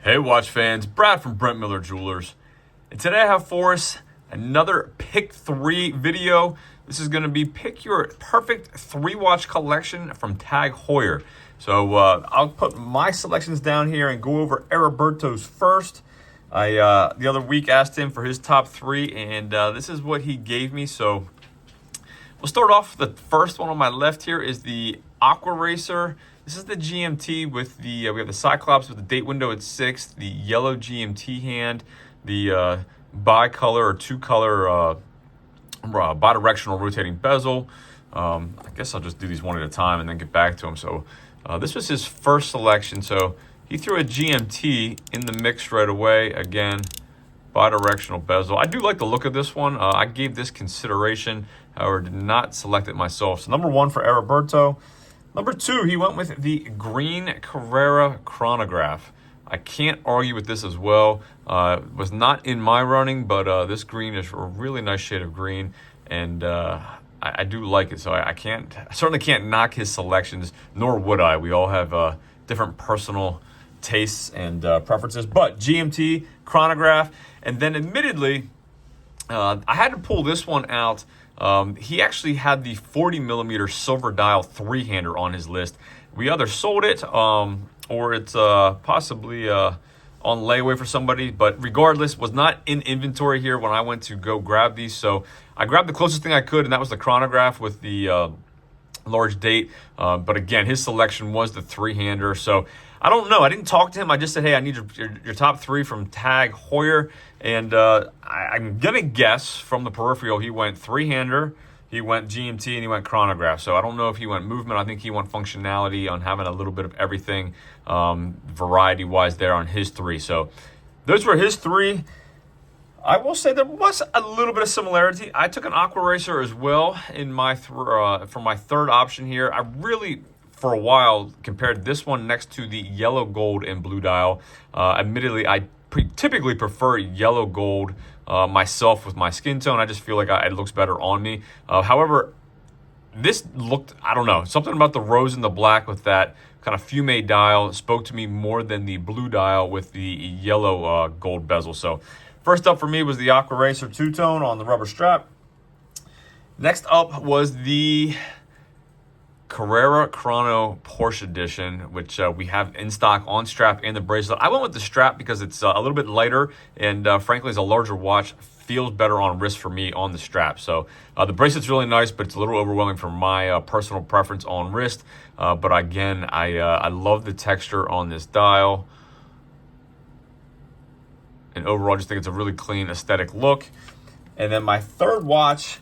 Hey watch fans, Brad from Brent Miller Jewelers. And today I have for us another pick 3 video. This is going to be pick your perfect 3-watch collection from Tag Heuer. So I'll put my selections down here and go over Heriberto's first. I the other week asked him for his top 3 and this is what he gave me. So we'll start off. The first one on my left here is the Aquaracer. This is the GMT with the, we have the Cyclops with the date window at 6, the yellow GMT hand, the bi-color or 2-color bidirectional rotating bezel. I guess I'll just do these one at a time and then get back to them. So this was his first selection. So he threw a GMT in the mix right away. Again, bidirectional bezel. I do like the look of this one. I gave this consideration, however, did not select it myself. So number 1 for Heriberto. Number 2, he went with the green Carrera Chronograph. I can't argue with this as well. Was not in my running, but this green is a really nice shade of green, and I do like it. So I certainly can't knock his selections, nor would I. We all have different personal tastes and preferences. But GMT Chronograph, and then admittedly, I had to pull this one out. He actually had the 40mm silver dial 3-hander on his list. We either sold it or it's possibly on layaway for somebody, but regardless, was not in inventory here when I went to go grab these. So I grabbed the closest thing I could, and that was the chronograph with the large date. But again, his selection was the 3-hander. So I don't know. I didn't talk to him. I just said, hey, I need your top 3 from Tag Heuer. And I'm going to guess from the peripheral, he went 3-hander, he went GMT, and he went chronograph. So I don't know if he went movement. I think he went functionality on having a little bit of everything variety-wise there on his 3. So those were his 3. I will say there was a little bit of similarity. I took an Aquaracer as well in my for my third option here. I really, for a while, compared this one next to the yellow gold and blue dial. Admittedly, I typically prefer yellow gold myself with my skin tone. I just feel like it looks better on me. However, this looked, I don't know, something about the rose and the black with that kind of fume dial spoke to me more than the blue dial with the yellow gold bezel. So first up for me was the Aquaracer 2-tone on the rubber strap. Next up was the Carrera Chrono Porsche Edition, which we have in stock on strap and the bracelet. I went with the strap because it's a little bit lighter and frankly, is a larger watch. Feels better on wrist for me on the strap. So the bracelet's really nice, but it's a little overwhelming for my personal preference on wrist. But again, I love the texture on this dial. And overall, just think it's a really clean aesthetic look. And then my third watch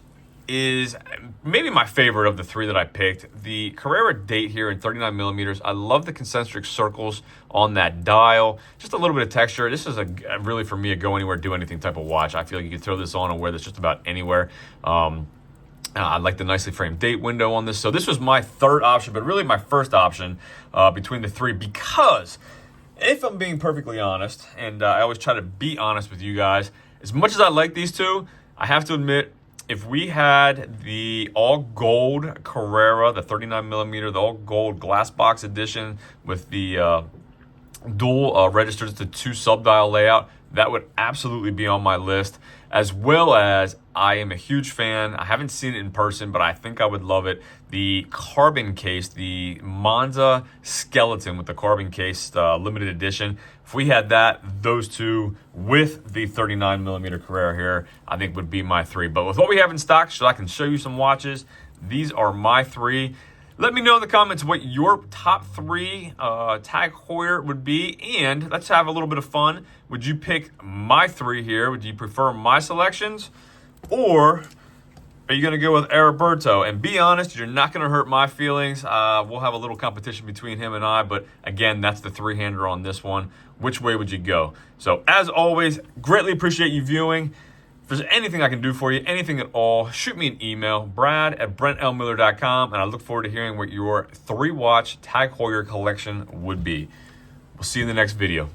is maybe my favorite of the 3 that I picked. The Carrera Date here in 39mm. I love the concentric circles on that dial. Just a little bit of texture. This is really, for me, a go anywhere, do anything type of watch. I feel like you can throw this on and wear this just about anywhere. I like the nicely framed date window on this. So this was my third option, but really my first option between the 3, because if I'm being perfectly honest, and I always try to be honest with you guys, as much as I like these 2, I have to admit, if we had the all-gold Carrera, the 39mm, the all-gold glass box edition with the dual registers, the 2 sub-dial layout, that would absolutely be on my list, as well as I am a huge fan. I haven't seen it in person, but I think I would love it. The carbon case, the Monza skeleton with the carbon case limited edition. If we had that, those 2 with the 39mm Carrera here, I think would be my 3. But with what we have in stock, so I can show you some watches, these are my 3. Let me know in the comments what your top 3 Tag Heuer would be, and let's have a little bit of fun. Would you pick my 3 here? Would you prefer my selections? Or are you going to go with Heriberto? And be honest, you're not going to hurt my feelings. We'll have a little competition between him and I, but again, that's the 3-hander on this one. Which way would you go? So as always, greatly appreciate you viewing. If there's anything I can do for you, anything at all, shoot me an email, brad@brentlmiller.com, and I look forward to hearing what your 3-watch Tag Heuer collection would be. We'll see you in the next video.